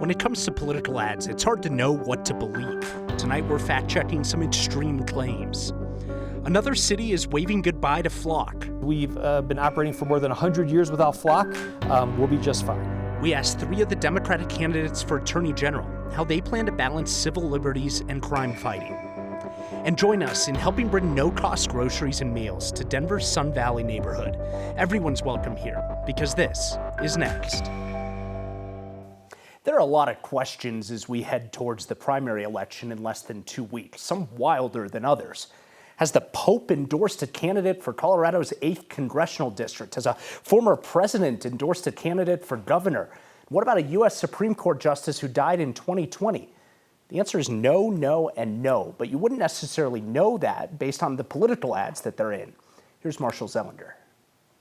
When it comes to political ads, it's hard to know what to believe. Tonight, we're fact-checking some extreme claims. Another city is waving goodbye to Flock. We've been operating for more than 100 years without Flock. We'll be just fine. We asked 3 of the Democratic candidates for Attorney General how they plan to balance civil liberties and crime fighting. And join us in helping bring no-cost groceries and meals to Denver's Sun Valley neighborhood. Everyone's welcome here, because this is Next. There are a lot of questions as we head towards the primary election in less than 2 weeks, some wilder than others. Has the Pope endorsed a candidate for Colorado's 8th congressional district? Has a former president endorsed a candidate for governor? What about a U.S. Supreme Court justice who died in 2020? The answer is no, no, and no, but you wouldn't necessarily know that based on the political ads that they're in. Here's Marshall Zellander.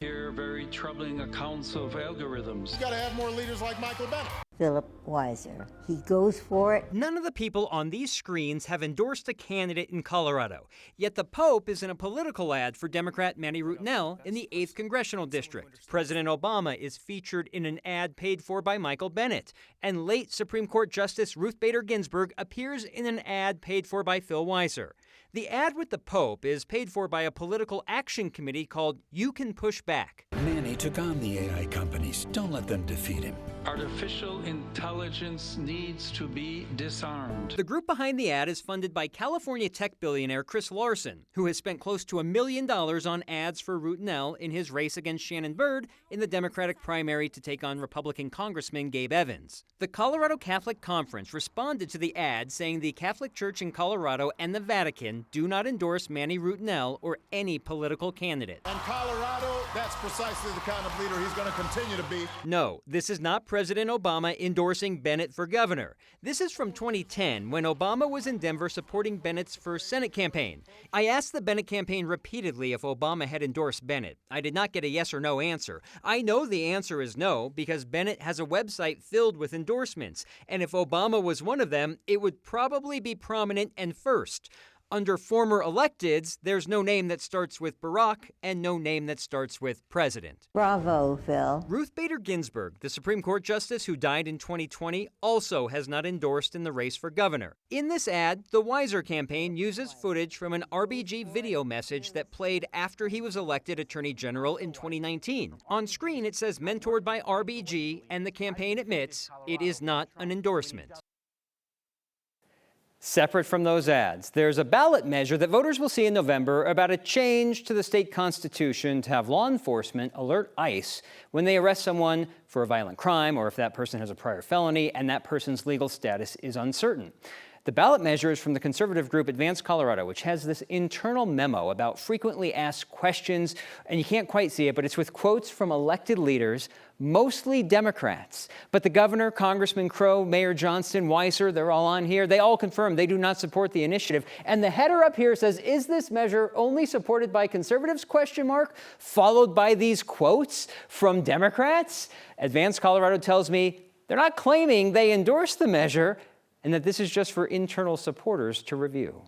Here, very troubling accounts of algorithms. You got to have more leaders like Michael Bennett. Philip Weiser. He goes for it. None of the people on these screens have endorsed a candidate in Colorado. Yet the Pope is in a political ad for Democrat Manny Rutinel in the 8th Congressional District. President Obama is featured in an ad paid for by Michael Bennett. And late Supreme Court Justice Ruth Bader Ginsburg appears in an ad paid for by Phil Weiser. The ad with the Pope is paid for by a political action committee called You Can Push Back. Manny took on the AI companies. Don't let them defeat him. Artificial intelligence needs to be disarmed. The group behind the ad is funded by California tech billionaire Chris Larson, who has spent close to $1 million on ads for Rutinel in his race against Shannon Byrd in the Democratic primary to take on Republican Congressman Gabe Evans. The Colorado Catholic Conference responded to the ad, saying the Catholic Church in Colorado and the Vatican do not endorse Manny Rutinel or any political candidate. In Colorado, that's precisely the kind of leader he's going to continue to be. No, this is not President Obama endorsing Bennett for governor. This is from 2010, when Obama was in Denver supporting Bennett's first Senate campaign. I asked the Bennett campaign repeatedly if Obama had endorsed Bennett. I did not get a yes or no answer. I know the answer is no, because Bennett has a website filled with endorsements, and if Obama was one of them, it would probably be prominent and first. Under former electeds, there's no name that starts with Barack and no name that starts with president. Bravo, Phil. Ruth Bader Ginsburg, the Supreme Court justice who died in 2020, also has not endorsed in the race for governor. In this ad, the Weiser campaign uses footage from an RBG video message that played after he was elected Attorney General in 2019. On screen, it says mentored by RBG, and the campaign admits it is not an endorsement. Separate from those ads, there's a ballot measure that voters will see in November about a change to the state constitution to have law enforcement alert ICE when they arrest someone for a violent crime or if that person has a prior felony and that person's legal status is uncertain. The ballot measure is from the conservative group Advance Colorado, which has this internal memo about frequently asked questions, and you can't quite see it, but it's with quotes from elected leaders, mostly Democrats. But the governor, Congressman Crow, Mayor Johnston, Weiser, they're all on here. They all confirm they do not support the initiative. And the header up here says, is this measure only supported by conservatives, ? Followed by these quotes from Democrats. Advance Colorado tells me they're not claiming they endorse the measure, and that this is just for internal supporters to review.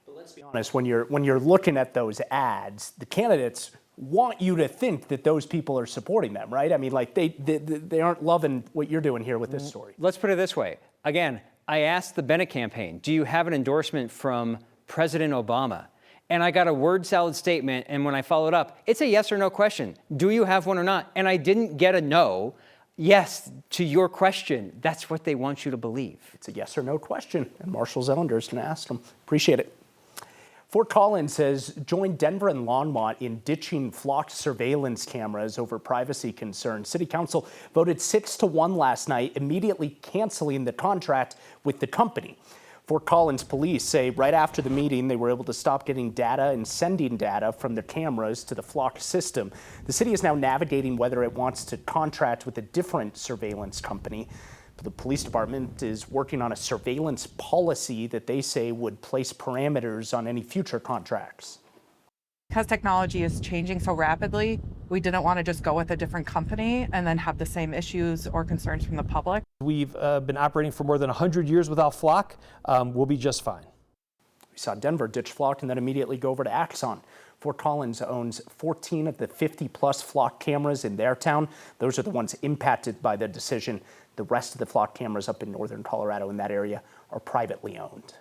But let's be honest, when you're looking at those ads, the candidates want you to think that those people are supporting them, right? I mean, like they aren't loving what you're doing here with this story. Let's put it this way. Again, I asked the Bennett campaign, do you have an endorsement from President Obama? And I got a word salad statement, and when I followed up, it's a yes or no question. Do you have one or not? And I didn't get a no. Yes, to your question, that's what they want you to believe. It's a yes or no question, and Marshall Zellander is going to ask them. Appreciate it. Fort Collins has joined Denver and Longmont in ditching flocked surveillance cameras over privacy concerns. City Council voted 6-1 last night, immediately canceling the contract with the company. Fort Collins police say right after the meeting, they were able to stop getting data and sending data from the cameras to the flock system. The city is now navigating whether it wants to contract with a different surveillance company. The police department is working on a surveillance policy that they say would place parameters on any future contracts. Because technology is changing so rapidly, we didn't want to just go with a different company and then have the same issues or concerns from the public. We've been operating for more than 100 years without Flock. We'll be just fine. We saw Denver ditch Flock and then immediately go over to Axon. Fort Collins owns 14 of the 50-plus Flock cameras in their town. Those are the ones impacted by the decision. The rest of the flock cameras up in northern Colorado in that area are privately owned.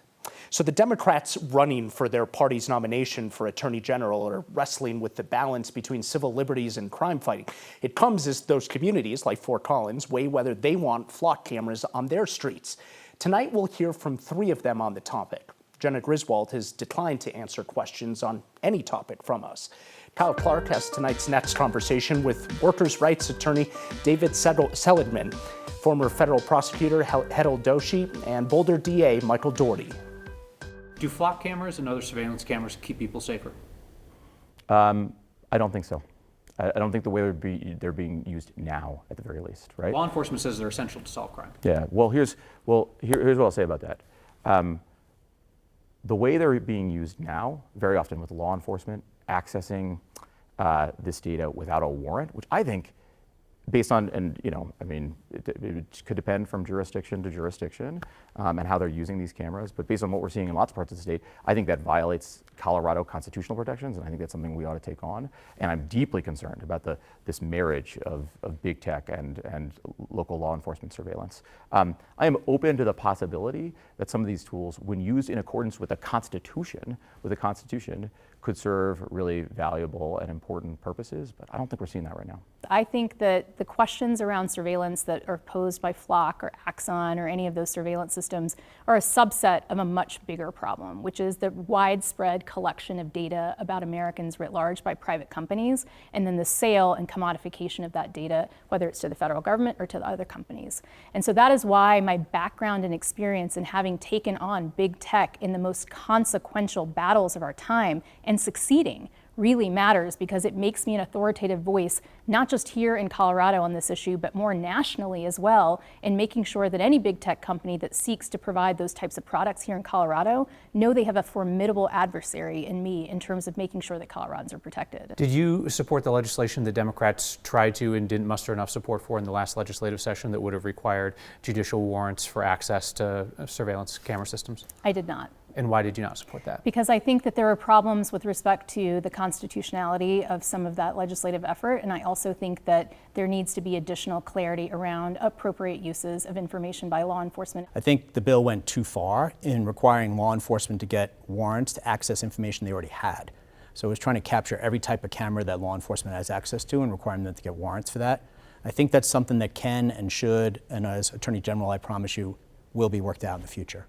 So the Democrats running for their party's nomination for Attorney General are wrestling with the balance between civil liberties and crime fighting. It comes as those communities, like Fort Collins, weigh whether they want flock cameras on their streets. Tonight, we'll hear from 3 of them on the topic. Jenna Griswold has declined to answer questions on any topic from us. Kyle Clark has tonight's next conversation with workers' rights attorney David Seligman, former federal prosecutor Hetal Doshi, and Boulder DA Michael Doherty. Do flock cameras and other surveillance cameras keep people safer? I don't think so. I don't think the way they're being used now, at the very least, right? Law enforcement says they're essential to solve crime. Yeah. Well, here's what I'll say about that. The way they're being used now, very often with law enforcement accessing this data without a warrant, which I think, based on, and it could depend from jurisdiction to jurisdiction and how they're using these cameras, but based on what we're seeing in lots of parts of the state, I think that violates Colorado constitutional protections, and I think that's something we ought to take on. And I'm deeply concerned about this marriage of big tech and local law enforcement surveillance. I am open to the possibility that some of these tools, when used in accordance with the Constitution, could serve really valuable and important purposes, but I don't think we're seeing that right now. I think that the questions around surveillance that are posed by Flock or Axon or any of those surveillance systems are a subset of a much bigger problem, which is the widespread collection of data about Americans writ large by private companies, and then the sale and commodification of that data, whether it's to the federal government or to the other companies. And so that is why my background and experience in having taken on big tech in the most consequential battles of our time and succeeding really matters, because it makes me an authoritative voice, not just here in Colorado on this issue, but more nationally as well, in making sure that any big tech company that seeks to provide those types of products here in Colorado know they have a formidable adversary in me in terms of making sure that Coloradans are protected. Did you support the legislation that Democrats tried to and didn't muster enough support for in the last legislative session that would have required judicial warrants for access to surveillance camera systems? I did not. And why did you not support that? Because I think that there are problems with respect to the constitutionality of some of that legislative effort, and I also think that there needs to be additional clarity around appropriate uses of information by law enforcement. I think the bill went too far in requiring law enforcement to get warrants to access information they already had. So it was trying to capture every type of camera that law enforcement has access to and requiring them to get warrants for that. I think that's something that can and should, and as Attorney General, I promise you, will be worked out in the future.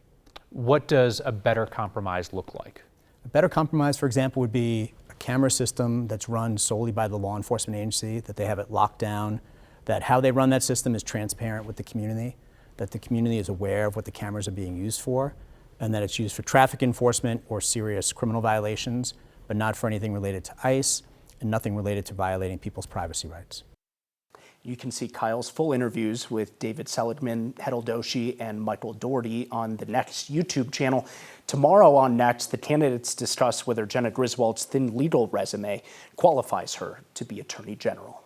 What does a better compromise look like? A better compromise, for example, would be a camera system that's run solely by the law enforcement agency, that they have it locked down, that how they run that system is transparent with the community, that the community is aware of what the cameras are being used for, and that it's used for traffic enforcement or serious criminal violations, but not for anything related to ICE and nothing related to violating people's privacy rights. You can see Kyle's full interviews with David Seligman, Hetal Doshi, and Michael Doherty on the Next YouTube channel. Tomorrow on Next, the candidates discuss whether Jenna Griswold's thin legal resume qualifies her to be Attorney General.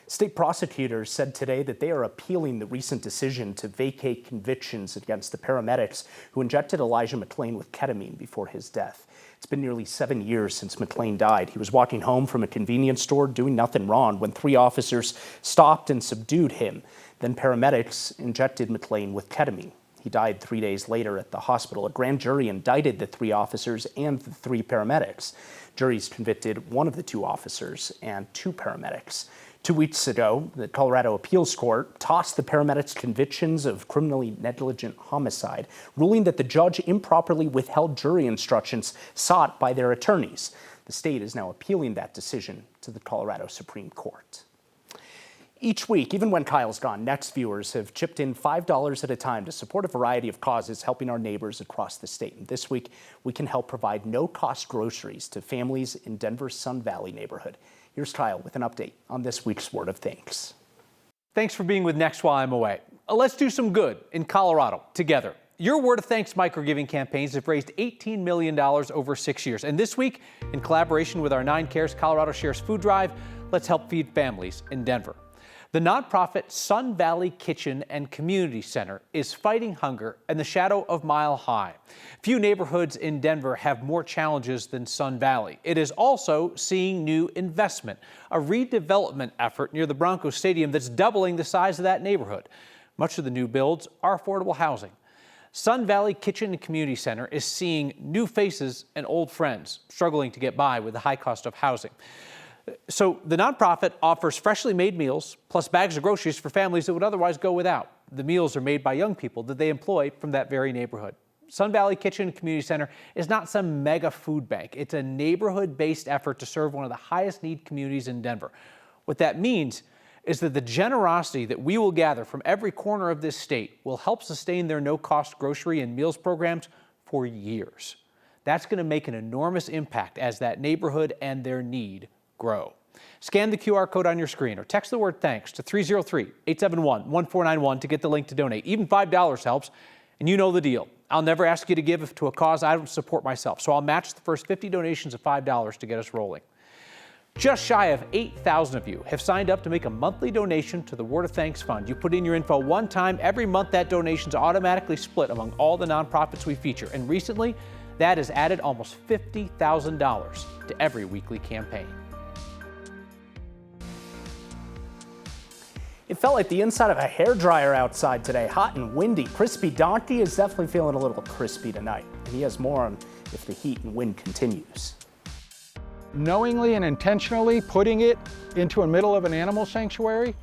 State prosecutors said today that they are appealing the recent decision to vacate convictions against the paramedics who injected Elijah McClain with ketamine before his death. It's been nearly 7 years since McClain died. He was walking home from a convenience store doing nothing wrong when 3 officers stopped and subdued him. Then paramedics injected McClain with ketamine. He died 3 days later at the hospital. A grand jury indicted the 3 officers and the 3 paramedics. Juries convicted 1 of the 2 officers and 2 paramedics. 2 weeks ago, the Colorado Appeals Court tossed the paramedics' convictions of criminally negligent homicide, ruling that the judge improperly withheld jury instructions sought by their attorneys. The state is now appealing that decision to the Colorado Supreme Court. Each week, even when Kyle's gone, Next viewers have chipped in $5 at a time to support a variety of causes helping our neighbors across the state. And this week, we can help provide no-cost groceries to families in Denver's Sun Valley neighborhood. Here's Kyle with an update on this week's Word of Thanks. Thanks for being with Next while I'm away. Let's do some good in Colorado together. Your Word of Thanks microgiving campaigns have raised $18 million over 6 years. And this week, in collaboration with our 9 Cares Colorado Shares Food Drive, let's help feed families in Denver. The nonprofit Sun Valley Kitchen and Community Center is fighting hunger in the shadow of Mile High. Few neighborhoods in Denver have more challenges than Sun Valley. It is also seeing new investment, a redevelopment effort near the Broncos Stadium that's doubling the size of that neighborhood. Much of the new builds are affordable housing. Sun Valley Kitchen and Community Center is seeing new faces and old friends struggling to get by with the high cost of housing. So the nonprofit offers freshly made meals plus bags of groceries for families that would otherwise go without. The meals are made by young people that they employ from that very neighborhood. Sun Valley Kitchen and Community Center is not some mega food bank. It's a neighborhood-based effort to serve one of the highest need communities in Denver. What that means is that the generosity that we will gather from every corner of this state will help sustain their no-cost grocery and meals programs for years. That's going to make an enormous impact as that neighborhood and their need grow. Scan the QR code on your screen or text the word thanks to 303-871-1491 to get the link to donate. Even $5 helps, and you know the deal. I'll never ask you to give to a cause I don't support myself, so I'll match the first 50 donations of $5 to get us rolling. Just shy of 8,000 of you have signed up to make a monthly donation to the Word of Thanks Fund. You put in your info one time. Every month, that donation's automatically split among all the nonprofits we feature. And recently, that has added almost $50,000 to every weekly campaign. It felt like the inside of a hairdryer outside today, hot and windy. Crispy Donkey is definitely feeling a little crispy tonight. And he has more on if the heat and wind continues. Knowingly and intentionally putting it into the middle of an animal sanctuary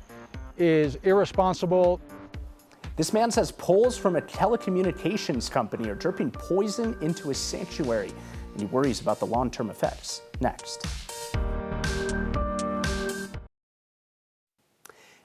is irresponsible. This man says poles from a telecommunications company are dripping poison into his sanctuary, and he worries about the long-term effects. Next.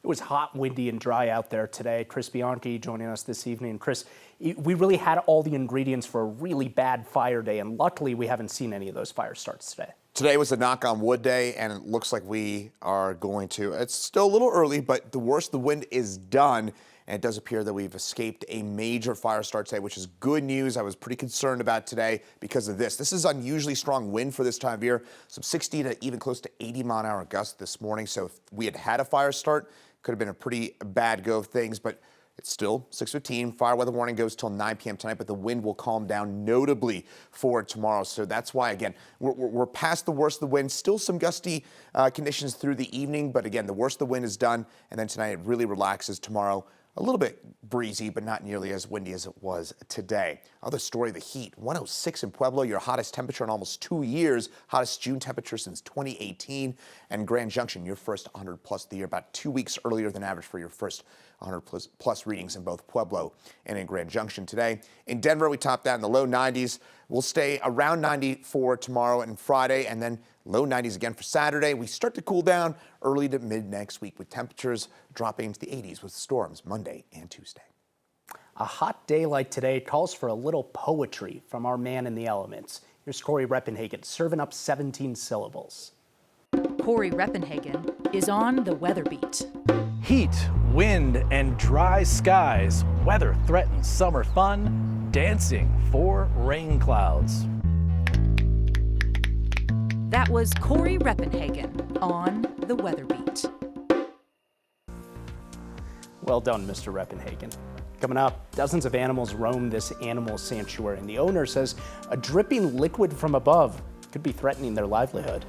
It was hot, windy, and dry out there today. Chris Bianchi joining us this evening. Chris, we really had all the ingredients for a really bad fire day, and luckily we haven't seen any of those fire starts today. Today was a knock on wood day, and it looks like we are going to, it's still a little early, but the worst of the wind is done, and it does appear that we've escaped a major fire start today, which is good news. I was pretty concerned about today because of this. This is unusually strong wind for this time of year, some 60 to even close to 80 mile an hour gusts this morning. So if we had a fire start, could have been a pretty bad go of things, but it's still 6:15. Fire weather warning goes till 9 p.m. tonight, but the wind will calm down notably for tomorrow. So that's why, again, we're past the worst of the wind. Still some gusty conditions through the evening, but again, the worst of the wind is done. And then tonight it really relaxes. Tomorrow, a little bit breezy, but not nearly as windy as it was today. Other story, the heat. 106 in Pueblo, your hottest temperature in almost 2 years. Hottest June temperature since 2018. And Grand Junction, your first 100 plus of the year, about 2 weeks earlier than average for your first 100 plus readings in both Pueblo and in Grand Junction today. In Denver, we topped out in the low 90s. We'll stay around 90 for tomorrow and Friday, and then low 90s again for Saturday. We start to cool down early to mid next week with temperatures dropping into the 80s with storms Monday and Tuesday. A hot day like today calls for a little poetry from our man in the elements. Here's Corey Reppenhagen serving up 17 syllables. Corey Reppenhagen is on the weather beat. Heat, wind, and dry skies. Weather threatens summer fun. Dancing for rain clouds. That was Corey Reppenhagen on the weather beat. Well done, Mr. Reppenhagen. Coming up, dozens of animals roam this animal sanctuary, and the owner says a dripping liquid from above could be threatening their livelihood.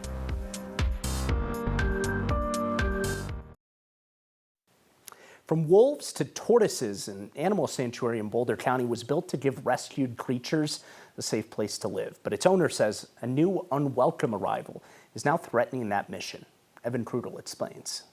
From wolves to tortoises, an animal sanctuary in Boulder County was built to give rescued creatures a safe place to live. But its owner says a new unwelcome arrival is now threatening that mission. Evan Krudel explains.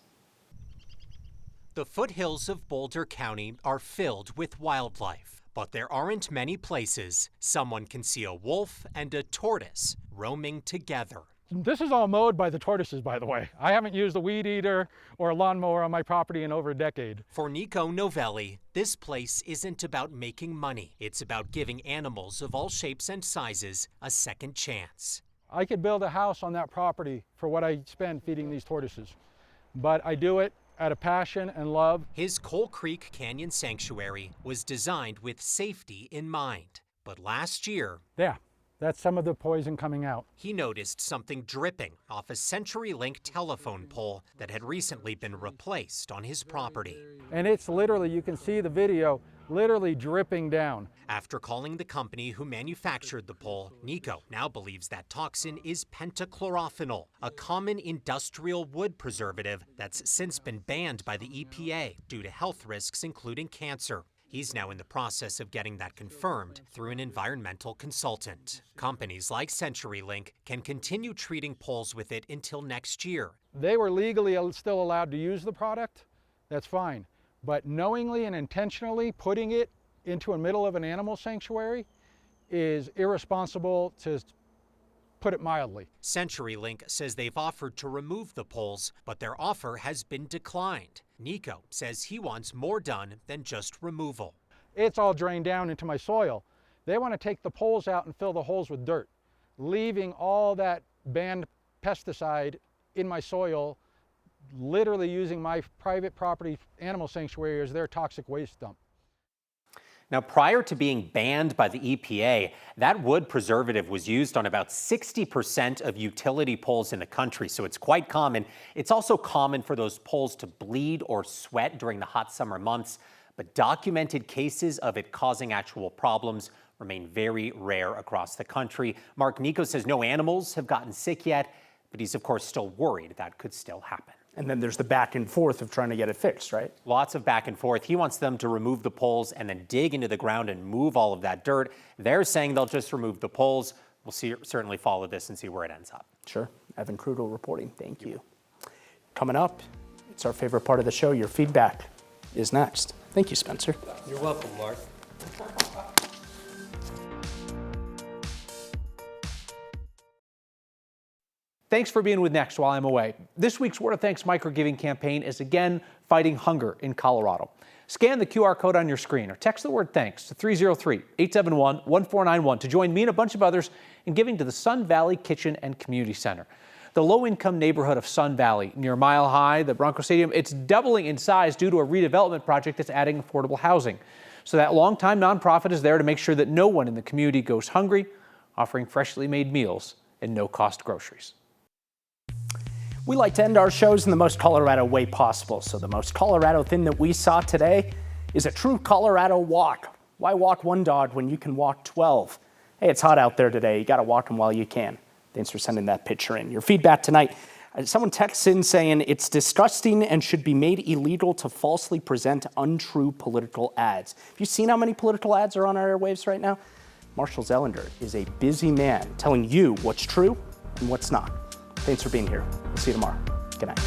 The foothills of Boulder County are filled with wildlife, but there aren't many places someone can see a wolf and a tortoise roaming together. This is all mowed by the tortoises, by the way. I haven't used a weed eater or a lawnmower on my property in over a decade. For Nico Novelli, this place isn't about making money. It's about giving animals of all shapes and sizes a second chance. I could build a house on that property for what I spend feeding these tortoises, but I do it out of passion and love. His Coal Creek Canyon Sanctuary was designed with safety in mind. But last year... Yeah, That's some of the poison coming out. He noticed something dripping off a CenturyLink telephone pole that had recently been replaced on his property. And it's literally, you can see the video, literally dripping down. After calling the company who manufactured the pole, Nico now believes that toxin is pentachlorophenol, a common industrial wood preservative that's since been banned by the EPA due to health risks including cancer. He's now in the process of getting that confirmed through an environmental consultant. Companies like CenturyLink can continue treating poles with it until next year. They were legally still allowed to use the product, that's fine. But knowingly and intentionally putting it into the middle of an animal sanctuary is irresponsible, to put it mildly. CenturyLink says they've offered to remove the poles, but their offer has been declined. Nico says he wants more done than just removal. It's all drained down into my soil. They want to take the poles out and fill the holes with dirt, leaving all that banned pesticide in my soil, literally using my private property animal sanctuary as their toxic waste dump. Now, prior to being banned by the EPA, that wood preservative was used on about 60% of utility poles in the country, so it's quite common. It's also common for those poles to bleed or sweat during the hot summer months, but documented cases of it causing actual problems remain very rare across the country. Mark, Nico says no animals have gotten sick yet, but he's of course still worried that could still happen. And then there's the back and forth of trying to get it fixed, right? Lots of back and forth. He wants them to remove the poles and then dig into the ground and move all of that dirt. They're saying they'll just remove the poles. We'll certainly follow this and see where it ends up. Sure. Evan Krugel reporting. Thank you. Coming up, it's our favorite part of the show. Your feedback is next. Thank you, Spencer. You're welcome, Mark. Thanks for being with Next while I'm away. This week's Word of Thanks micro-giving campaign is again fighting hunger in Colorado. Scan the QR code on your screen or text the word thanks to 303-871-1491 to join me and a bunch of others in giving to the Sun Valley Kitchen and Community Center. The low-income neighborhood of Sun Valley near Mile High, the Bronco Stadium, it's doubling in size due to a redevelopment project that's adding affordable housing. So that longtime nonprofit is there to make sure that no one in the community goes hungry, offering freshly made meals and no-cost groceries. We like to end our shows in the most Colorado way possible, so the most Colorado thing that we saw today is a true Colorado walk. Why walk one dog when you can walk 12? Hey, it's hot out there today. You got to walk them while you can. Thanks for sending that picture in. Your feedback tonight, someone texts in saying it's disgusting and should be made illegal to falsely present untrue political ads. Have you seen how many political ads are on our airwaves right now? Marshall Zellender is a busy man telling you what's true and what's not. Thanks for being here. We'll see you tomorrow. Good night.